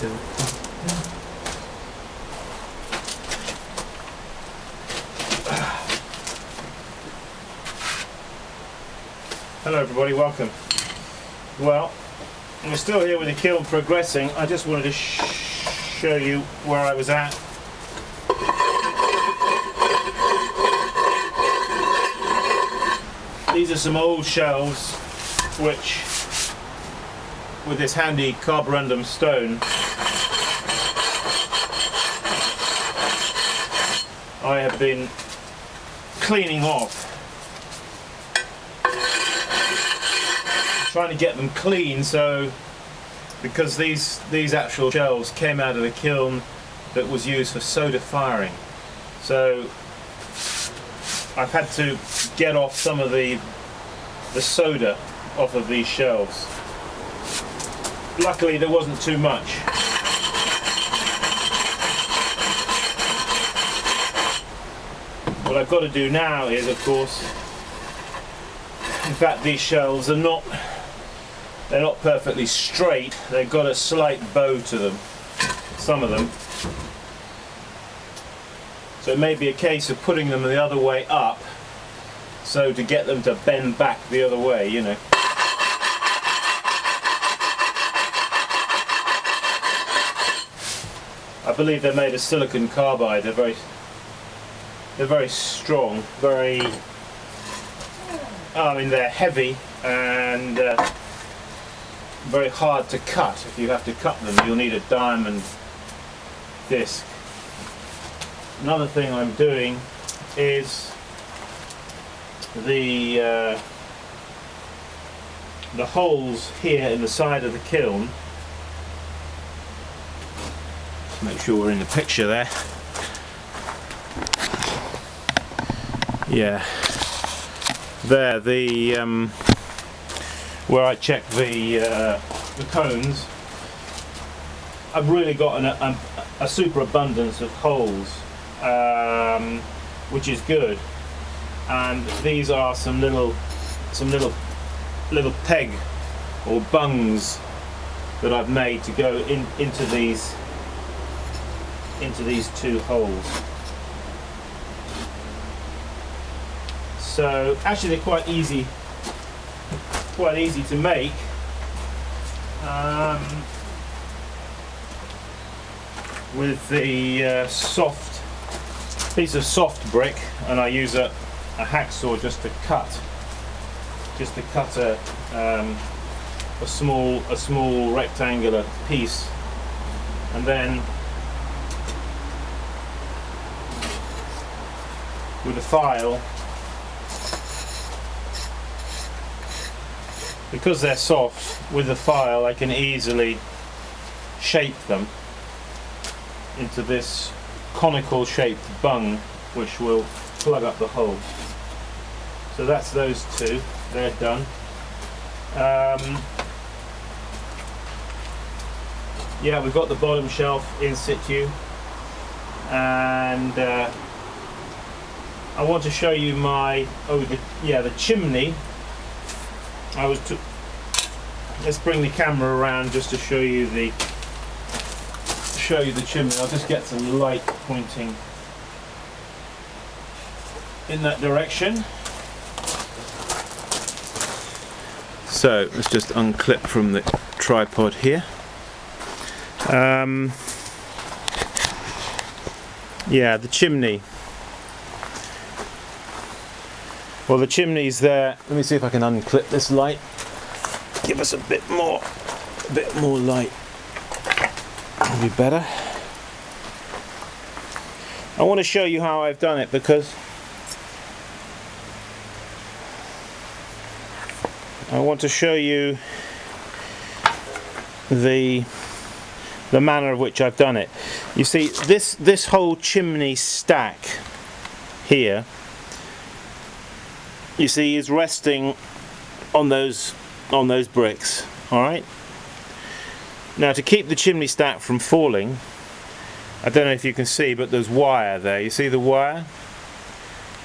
too. Hello everybody, welcome. Well, we're still here with the kiln progressing. I just wanted to show you where I was at. These are some old shelves which, with this handy carborundum stone, I have been cleaning off. Trying to get them clean, so because these actual shelves came out of the kiln that was used for soda firing, so I've had to get off some of the soda off of these shelves. Luckily there wasn't too much. What I've got to do now is, of course, in fact these shelves are not perfectly straight, they've got a slight bow to them, some of them. So it may be a case of putting them the other way up, so to get them to bend back the other way, you know. I believe they're made of silicon carbide, they're very strong, they're heavy and very hard to cut. If you have to cut them, you'll need a diamond disc. Another thing I'm doing is the holes here in the side of the kiln. Let's make sure we're in the picture there. Yeah, there, where I check the cones, I've really got a super abundance of holes, which is good. And these are some little peg or bungs that I've made to go into these two holes. So actually they're quite easy to make. With the soft piece of soft brick, and I use a hacksaw just to cut a small rectangular piece, and then with a file, because they're soft, with the file I can easily shape them into this conical shaped bung which will plug up the hole. So that's those two, they're done. Yeah, we've got the bottom shelf in situ, and I want to show you the chimney. Let's bring the camera around just to show you the chimney. I'll just get some light pointing in that direction. So let's just unclip from the tripod here. Yeah, the chimney. Well, the chimney's there. Let me see if I can unclip this light. Give us a bit more light. That'll be better. I want to show you how I've done it, because I want to show you the manner of which I've done it. You see, this whole chimney stack here, you see, is resting on those bricks. All right. Now, to keep the chimney stack from falling, I don't know if you can see, but there's wire there. You see the wire,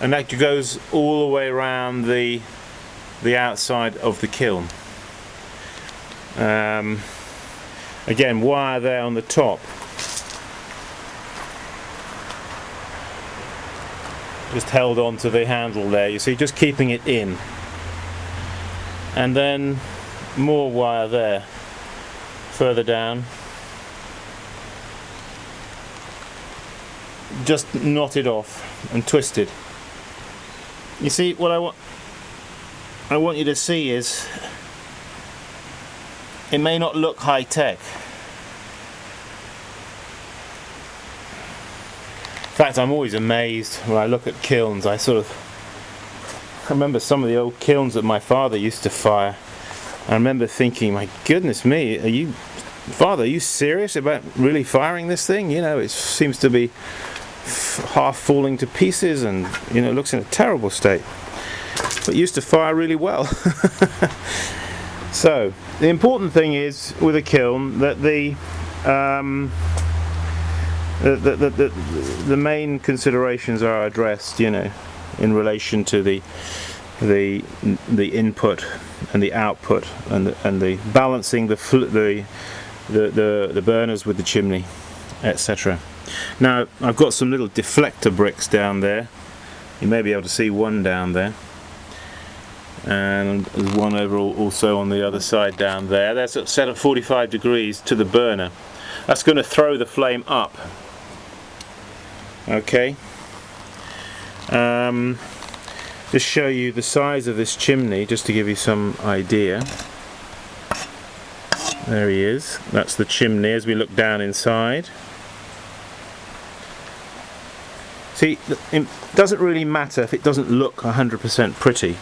and that goes all the way around the Again, wire there on the top. Just held onto the handle there, you see, just keeping it in. And then more wire there, further down. Just knotted off and twisted. You see, what I want you to see is, it may not look high-tech. In fact, I'm always amazed when I look at kilns. I remember some of the old kilns that my father used to fire. I remember thinking, my goodness me, Father, are you serious about really firing this thing? You know, it seems to be half falling to pieces, and you know, it looks in a terrible state. But used to fire really well. So the important thing is with a kiln that the main considerations are addressed, you know, in relation to the input and the output, and the balancing the burners with the chimney, etc. Now I've got some little deflector bricks down there. You may be able to see one down there, and there's one over also on the other side down there. That's set at 45 degrees to the burner. That's going to throw the flame up. Okay. Just show you the size of this chimney, just to give you some idea. There he is. That's the chimney as we look down inside. See, it doesn't really matter if it doesn't look 100% pretty,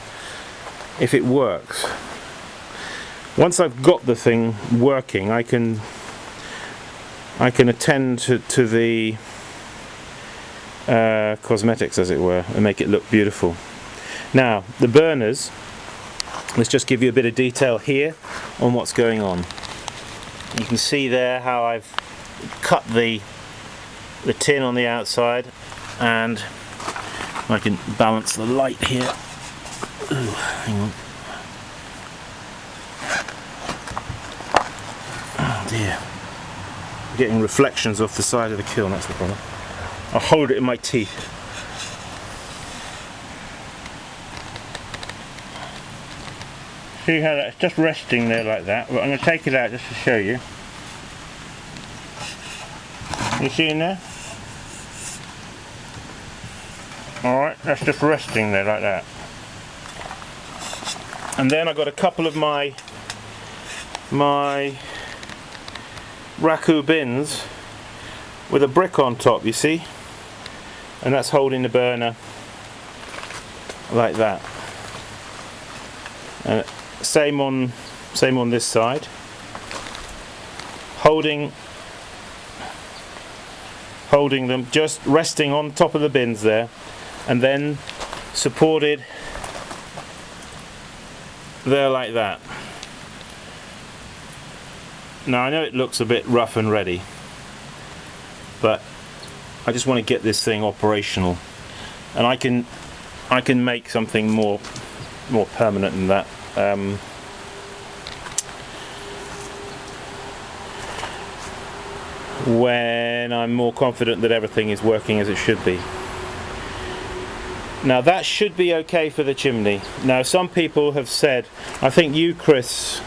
if it works. Once I've got the thing working, I can attend to the cosmetics, as it were, and make it look beautiful. Now, the burners, let's just give you a bit of detail here on what's going on. You can see there how I've cut the tin on the outside, and I can balance the light here. Ooh, hang on. Oh dear. I'm getting reflections off the side of the kiln, that's the problem. I'll hold it in my teeth. See how that's just resting there like that? Well, I'm going to take it out just to show you. You see in there? Alright, that's just resting there like that. And then I've got a couple of my raku bins with a brick on top, you see? And that's holding the burner like that. And same on this side. Holding them, just resting on top of the bins there, and then supported there like that. Now I know it looks a bit rough and ready, but I just want to get this thing operational, and I can make something more permanent than that. When I'm more confident that everything is working as it should be. Now that should be okay for the chimney. Now some people have said, I think you Chris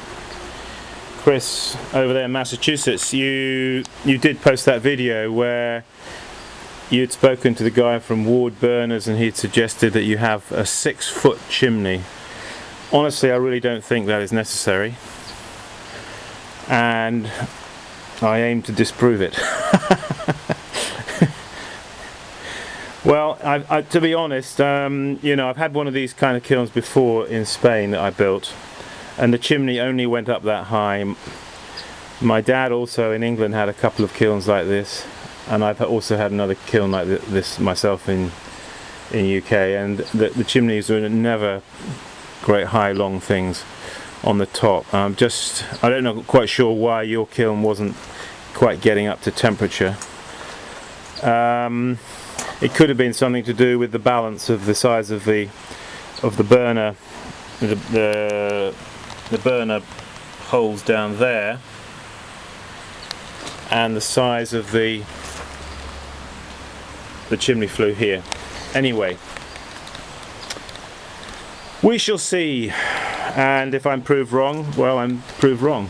over there in Massachusetts, you did post that video where you'd spoken to the guy from Ward Burners, and he'd suggested that you have a 6-foot chimney. Honestly, I really don't think that is necessary, and I aim to disprove it. Well, to be honest, you know, I've had one of these kind of kilns before in Spain that I built, and the chimney only went up that high. My dad also in England had a couple of kilns like this, and I've also had another kiln like this myself in UK, and the chimneys were never great high long things on the top. I don't know quite sure why your kiln wasn't quite getting up to temperature. It could have been something to do with the balance of the size of the burner, the burner holes down there, and the size of the chimney flue here. Anyway, we shall see, and if I'm proved wrong, well, I'm proved wrong.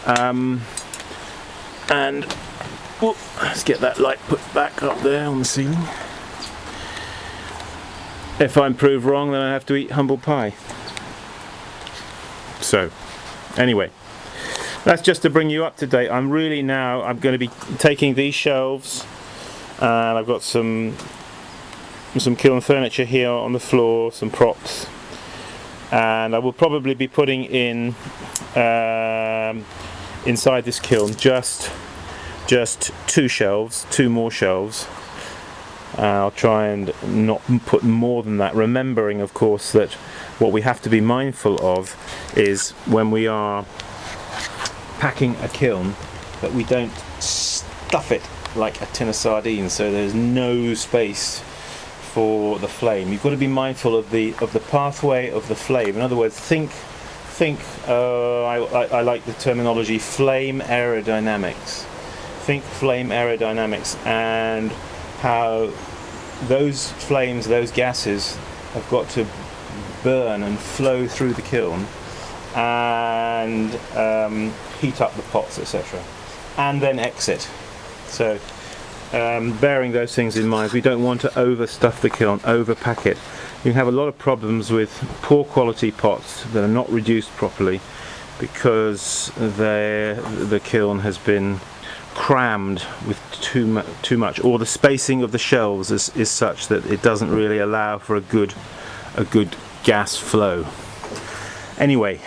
And let's get that light put back up there on the ceiling. If I'm proved wrong, then I have to eat humble pie. So, anyway, that's just to bring you up to date. I'm going to be taking these shelves, and I've got some kiln furniture here on the floor, some props, and I will probably be putting in inside this kiln just 2 more shelves. I'll try and not put more than that, remembering of course that what we have to be mindful of is when we are packing a kiln that we don't stuff it like a tin of sardines, so there's no space for the flame. You've got to be mindful of the pathway of the flame. In other words, think I like the terminology flame aerodynamics. Think flame aerodynamics, and how those flames, those gases have got to burn and flow through the kiln and heat up the pots, etc., and then exit. So bearing those things in mind, we don't want to overstuff the kiln, overpack it. You can have a lot of problems with poor quality pots that are not reduced properly because the kiln has been crammed with too much, or the spacing of the shelves is such that it doesn't really allow for a good gas flow. Anyway,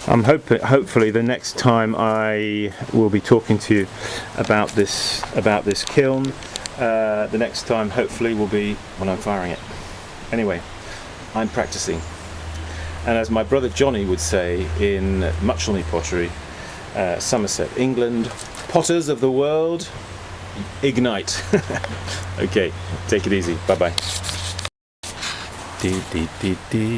I'm hopefully the next time I will be talking to you about this kiln, the next time hopefully will be when I'm firing it. Anyway, I'm practicing, and as my brother Johnny would say in Muchelney Pottery, Somerset, England, potters of the world, ignite. Okay, take it easy. Bye bye.